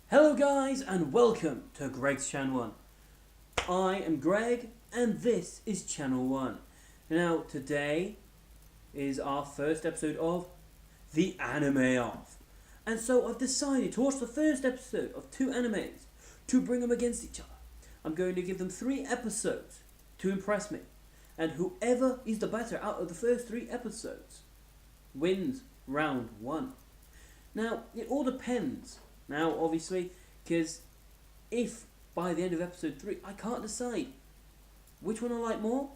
Hello guys and welcome to Greg's Channel 1. I am Greg and this is Channel 1. Now today is our first episode of the anime off. And so I've decided to watch the first episode of two animes to bring them against each other. I'm going to give them 3 episodes to impress me. And whoever is the better out of the first 3 episodes wins round 1. Now it all depends. Now, obviously, because if by the end of episode 3 I can't decide which one I like more,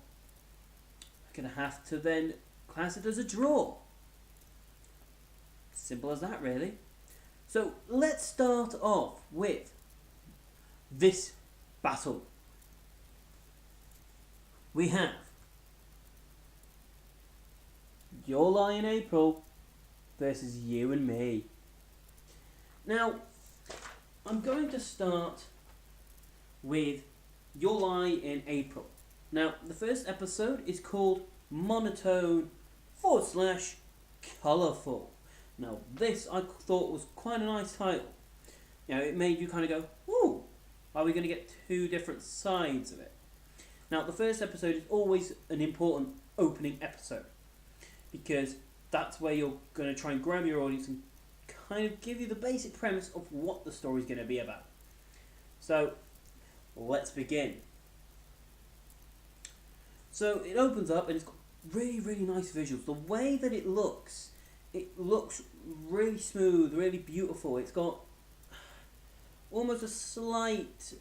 I'm going to have to then class it as a draw. Simple as that, really. So, let's start off with this battle. We have Your Lie in April versus You and Me. Now, I'm going to start with Your Lie in April. Now, the first episode is called Monotone / Colourful. Now, this I thought was quite a nice title. You know, it made you kind of go, ooh, are we going to get 2 different sides of it? Now, the first episode is always an important opening episode because that's where you're going to try and grab your audience and kind of give you the basic premise of what the story's going to be about. So, let's begin. So, it opens up and it's got really, really nice visuals. The way that it looks really smooth, really beautiful. It's got almost a slight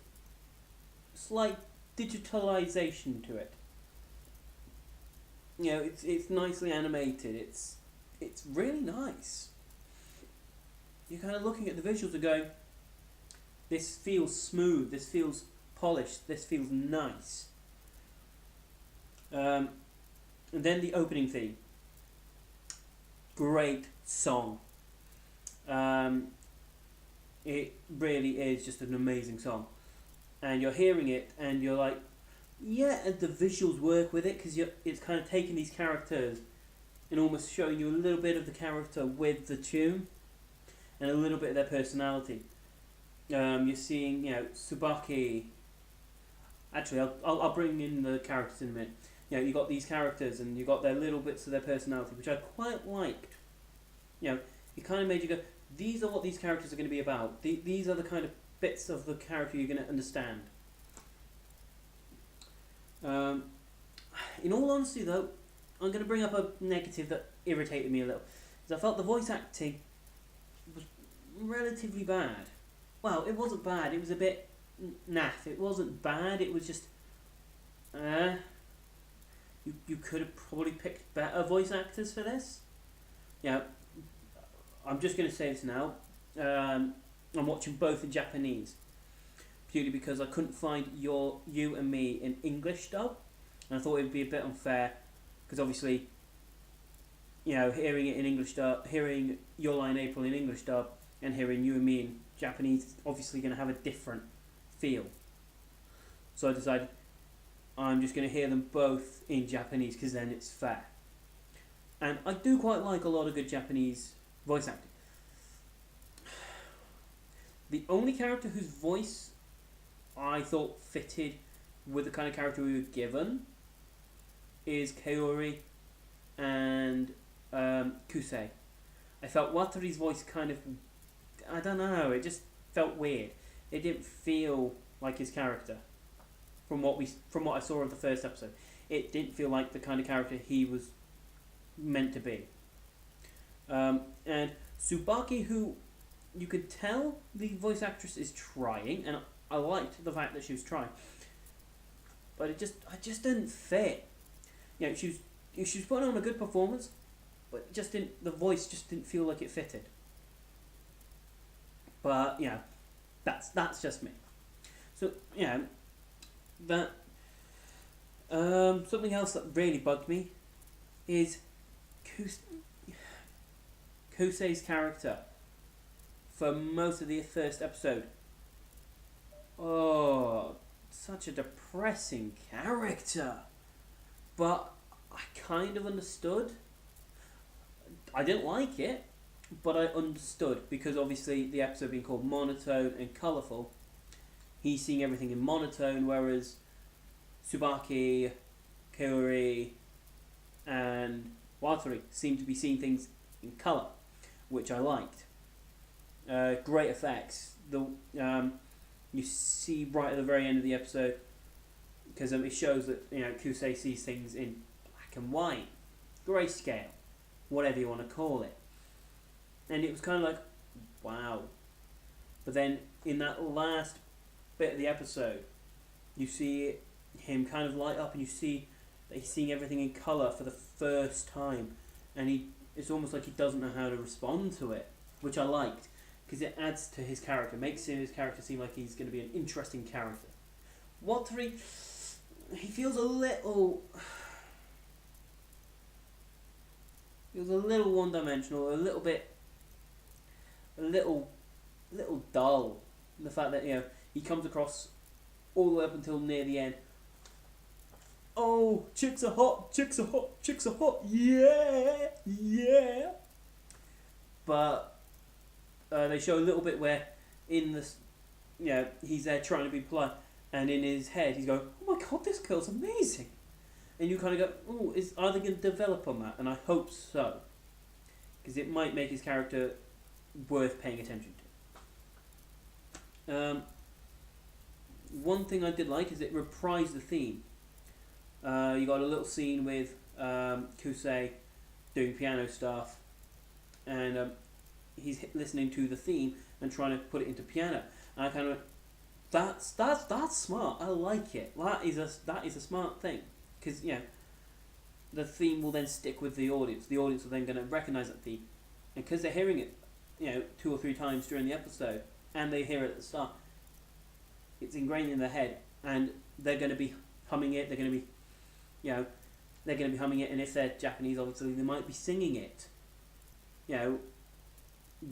digitalization to it. You know, it's nicely animated. It's really nice. You're kind of looking at the visuals and going, this feels smooth, this feels polished, this feels nice. And then the opening theme. Great song. It really is just an amazing song. And you're hearing it and you're like, yeah, and the visuals work with it because it's kind of taking these characters and almost showing you a little bit of the character with the tune. And a little bit of their personality. You're seeing, Tsubaki. Actually, I'll bring in the characters in a minute. You got these characters, and you got their little bits of their personality, which I quite liked. It kind of made you go, these are what these characters are going to be about. These are the kind of bits of the character you're going to understand. In all honesty, though, I'm going to bring up a negative that irritated me a little. Because I felt the voice acting was relatively bad. Well, it wasn't bad. It was a bit naff. It wasn't bad. It was just, you could have probably picked better voice actors for this. I'm just going to say this now. I'm watching both in Japanese, purely because I couldn't find You and Me in English dub, and I thought it would be a bit unfair, because obviously, hearing it in English dub, hearing Your Lie in April in English dub, and hearing You and Me in Japanese is obviously going to have a different feel. So I decided I'm just going to hear them both in Japanese because then it's fair. And I do quite like a lot of good Japanese voice acting. The only character whose voice I thought fitted with the kind of character we were given is Kaori and Kusei. I felt Watari's voice kind of, I don't know, it just felt weird. It didn't feel like his character from what I saw of the first episode. It didn't feel like the kind of character he was meant to be. And Tsubaki, who you could tell the voice actress is trying, and I liked the fact that she was trying, but I just didn't fit. She was putting on a good performance, but it just didn't. The voice just didn't feel like it fitted. But that's just me. So that something else that really bugged me is Kusei's character for most of the first episode. Oh, such a depressing character. But I kind of understood. I didn't like it. but I understood because obviously the episode being called monotone and colourful, he's seeing everything in monotone, whereas Tsubaki, Kaori, and Wataru seem to be seeing things in colour, which I liked. Great effects. You see right at the very end of the episode, because it shows that Kusei sees things in black and white, grayscale, whatever you want to call it, and it was kind of like, wow. But then in that last bit of the episode, you see him kind of light up, and you see that he's seeing everything in colour for the first time, and it's almost like he doesn't know how to respond to it, which I liked, because it adds to his character, makes his character seem like he's going to be an interesting character. Wataru, he feels a little one-dimensional, a little dull. The fact that he comes across all the way up until near the end. Oh, chicks are hot, yeah. But they show a little bit where in this, he's there trying to be polite, and in his head he's going, oh my god, this girl's amazing. And you kind of go, oh, are they going to develop on that? And I hope so, because it might make his character worth paying attention to. One thing I did like is it reprised the theme. You got a little scene with Kusei doing piano stuff, and he's listening to the theme and trying to put it into piano. And I kind of went, that's smart. I like it. That is a smart thing, because the theme will then stick with the audience. The audience are then going to recognize that theme, and because they're hearing it, 2 or 3 times during the episode, and they hear it at the start, it's ingrained in their head, and they're going to be humming it. They're going to be, humming it, and if they're Japanese, obviously they might be singing it.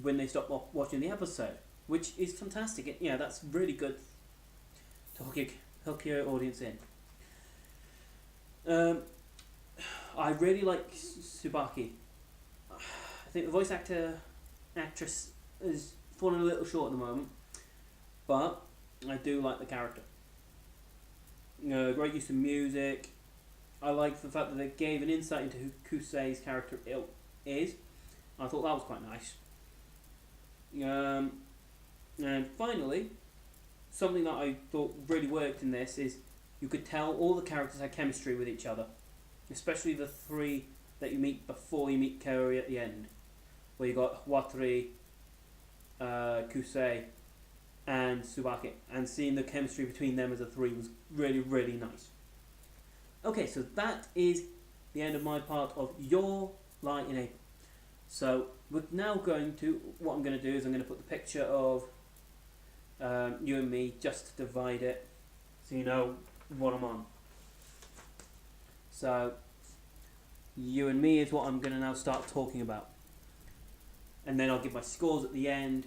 When they stop watching the episode, which is fantastic. That's really good to hook your audience in. I really like Tsubaki. I think the voice actress is falling a little short at the moment, but I do like the character. Great use of music. I like the fact that they gave an insight into who Kusei's character is. I thought that was quite nice. And finally, something that I thought really worked in this is you could tell all the characters had chemistry with each other, especially the 3 that you meet before you meet Kaori at the end, where you got Wataru, Kusei, and Tsubaki, and seeing the chemistry between them as a 3 was really, really nice. Okay, so that is the end of my part of Your Lie in April. So we're now what I'm going to do is I'm going to put the picture of you and me just to divide it, so you know what I'm on. So you and me is what I'm going to now start talking about, and then I'll give my scores at the end,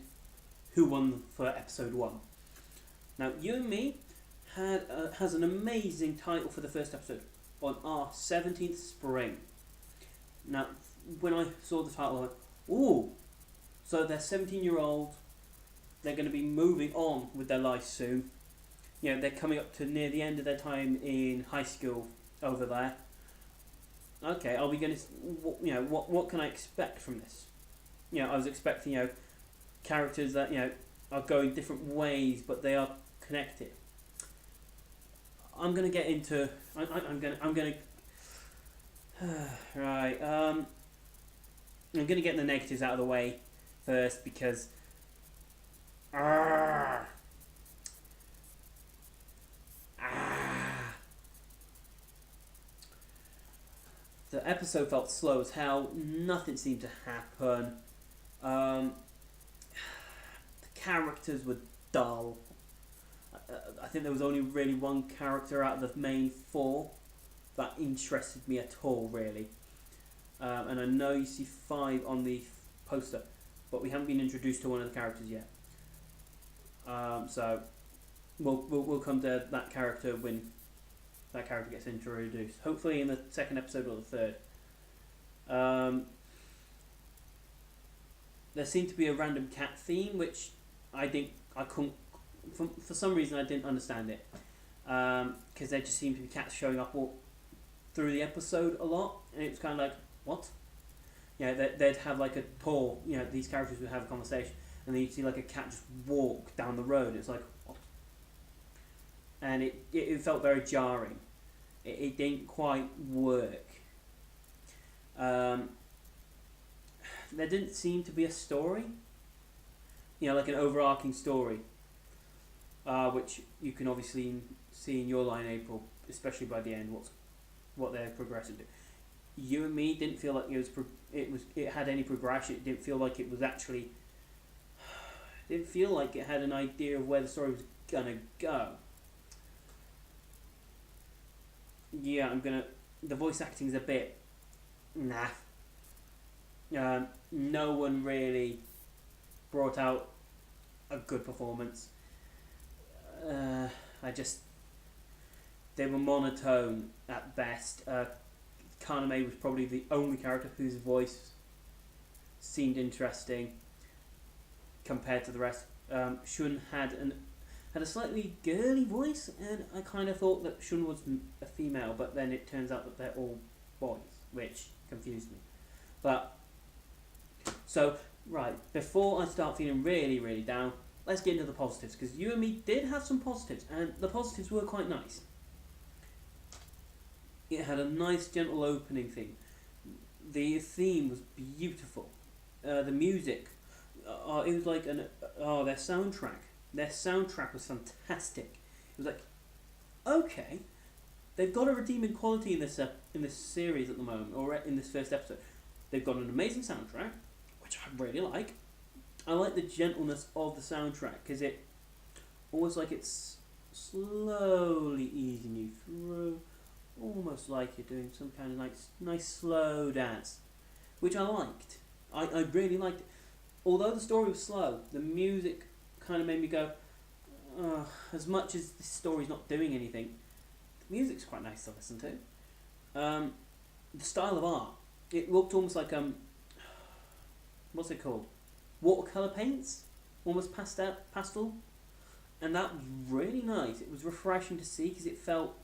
who won for episode 1. Now, You and Me has an amazing title for the first episode, On Our 17th Spring. Now, when I saw the title, I went, ooh, so they're 17-year-olds, they're going to be moving on with their life soon. They're coming up to near the end of their time in high school over there. Okay, are we going to, what can I expect from this? I was expecting, characters that, are going different ways, but they are connected. I'm going to get into, I'm going to get the negatives out of the way first, because the episode felt slow as hell. Nothing seemed to happen. The characters were dull. I think there was only really one character out of the main 4 that interested me at all, really. And I know you see 5 on the poster, but we haven't been introduced to one of the characters yet. So we'll come to that character when that character gets introduced. Hopefully in the 2nd episode or the 3rd. there seemed to be a random cat theme, which I couldn't, for some reason I didn't understand it, because there just seemed to be cats showing up all through the episode a lot, and it was kind of like, what? They'd have like a tour, these characters would have a conversation, and then you'd see like a cat just walk down the road. It's like, what? And it felt very jarring. It didn't quite work. There didn't seem to be a story, like an overarching story, which you can obviously see in Your Lie in April, especially by the end, what they're progressing to. You and Me didn't feel like it had any progression. It didn't feel like it was actually. It didn't feel like it had an idea of where the story was gonna go. Yeah, the voice acting's a bit nah. No one really brought out a good performance. They were monotone at best. Kaname was probably the only character whose voice seemed interesting compared to the rest. Shun had a slightly girly voice, and I kind of thought that Shun was a female, but then it turns out that they're all boys, which confused me. But, so, right, before I start feeling really, really down, let's get into the positives, because You and Me did have some positives, and the positives were quite nice. It had a nice, gentle opening theme. The theme was beautiful. The music, it was like their soundtrack. Their soundtrack was fantastic. It was like, okay, they've got a redeeming quality in this series at the moment, or in this first episode. They've got an amazing soundtrack, which I really like. I like the gentleness of the soundtrack, because it almost like it's slowly easing you through, almost like you're doing some kind of nice slow dance, which I liked. I really liked it. Although the story was slow, the music kind of made me go, as much as this story's not doing anything, the music's quite nice to listen to. The style of art, it looked almost like what's it called? Watercolor paints, almost pastel, and that was really nice. It was refreshing to see because it felt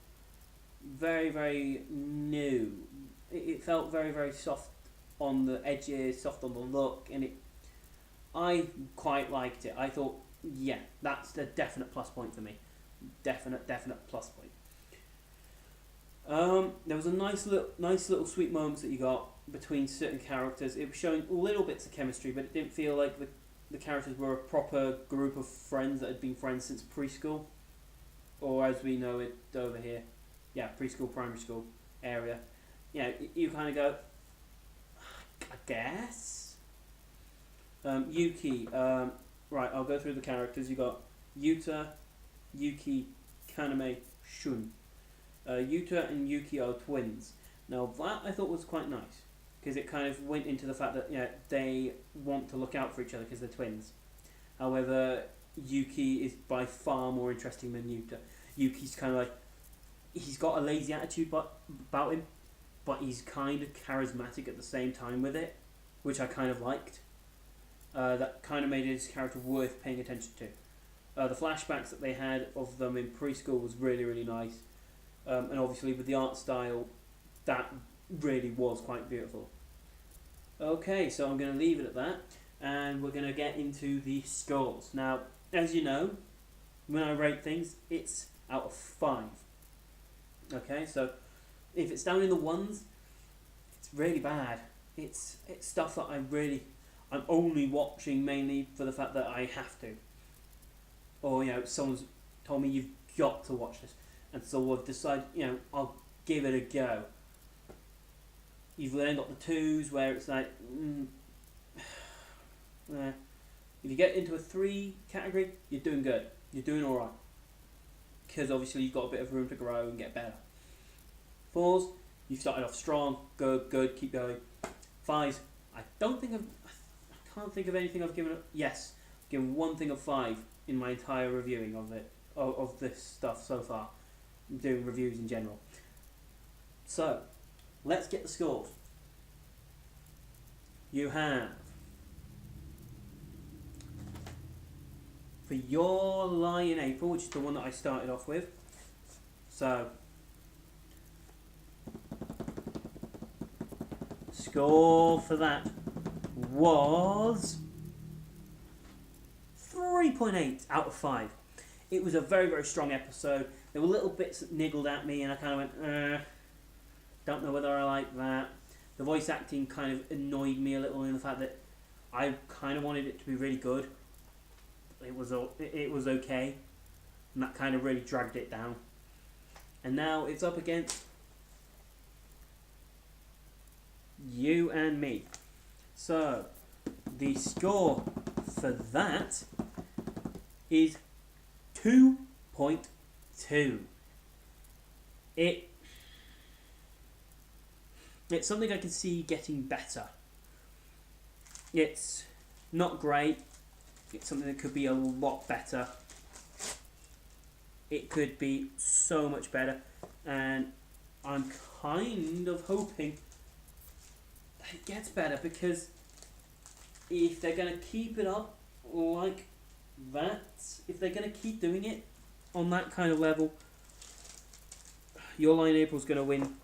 very, very new. It felt very, very soft on the edges, soft on the look, and I quite liked it. I thought, yeah, that's a definite plus point for me. Definite plus point. There was a nice little sweet moments that you got between certain characters. It was showing little bits of chemistry, but it didn't feel like the characters were a proper group of friends that had been friends since preschool, or as we know it over here, preschool, primary school area. You kind of go, I guess. Yuki. Right, I'll go through the characters. You got Yuta, Yuki, Kaname, Shun. Yuta and Yuki are twins. Now that I thought was quite nice, because it kind of went into the fact that they want to look out for each other because they're twins. However, Yuki is by far more interesting than Yuta. Yuki's kind of like, he's got a lazy attitude about him, but he's kind of charismatic at the same time with it, which I kind of liked. That kind of made his character worth paying attention to. The flashbacks that they had of them in preschool was really, really nice. And obviously with the art style, that really was quite beautiful. Okay, so I'm going to leave it at that, and we're going to get into the scores. Now, as you know, when I rate things, it's out of 5. Okay, so if it's down in the ones, it's really bad. It's stuff that I'm only watching mainly for the fact that I have to. Or, someone's told me you've got to watch this. And so I've decided, I'll give it a go. You've then got the 2s where it's like, if you get into a 3 category, you're doing good. You're doing alright. Because obviously you've got a bit of room to grow and get better. 4s, you've started off strong, good, keep going. 5s, I can't think of anything I've given. Yes, I've given one thing of 5 in my entire reviewing of it, of this stuff so far. I'm doing reviews in general. So, let's get the scores. You have for Your Lie in April, which is the one that I started off with. So, score for that was 3.8 out of 5. It was a very, very strong episode. There were little bits that niggled at me, and I kind of went, don't know whether I like that. The voice acting kind of annoyed me a little in the fact that I kind of wanted it to be really good. It was okay, and that kind of really dragged it down. And now it's up against You and Me. So the score for that is 2.2. It's something I can see getting better. It's not great. It's something that could be a lot better. It could be so much better. And I'm kind of hoping that it gets better, because if they're going to keep it up like that, if they're going to keep doing it on that kind of level, Your Lie in April is going to win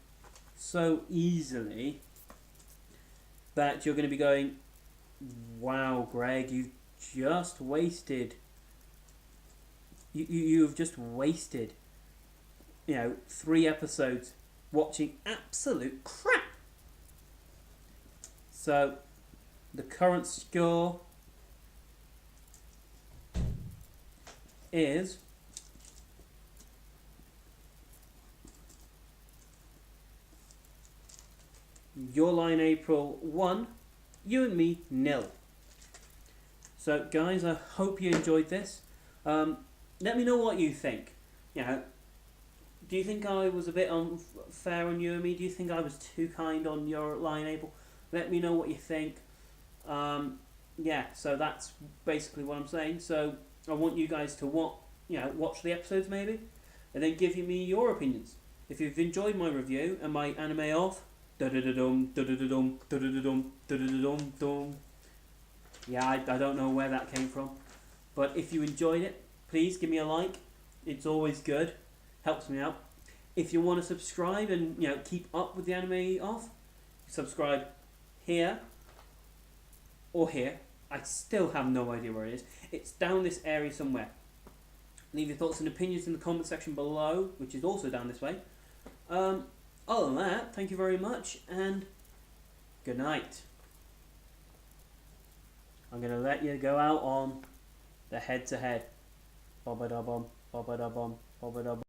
so easily that you're going to be going, wow, Greg, you've just wasted. You've just wasted, 3 episodes watching absolute crap. So, the current score is Your Lie in April 1, You and Me 0. So, guys, I hope you enjoyed this. Let me know what you think. Do you think I was a bit unfair on You and Me? Do you think I was too kind on Your Lie in April? Let me know what you think. So that's basically what I'm saying. So I want you guys to watch the episodes maybe, and then give me your opinions. If you've enjoyed my review and my anime off, I don't know where that came from, but if you enjoyed it, please give me a like. It's always good, helps me out. If you want to subscribe and keep up with the anime off, subscribe here or here. I still have no idea where it is. It's down this area somewhere. Leave your thoughts and opinions in the comment section below, which is also down this way. Other than that, thank you very much, and good night. I'm going to let you go out on the head-to-head. Bobba-da-bum, bobba-da-bum, bobba-da-bum.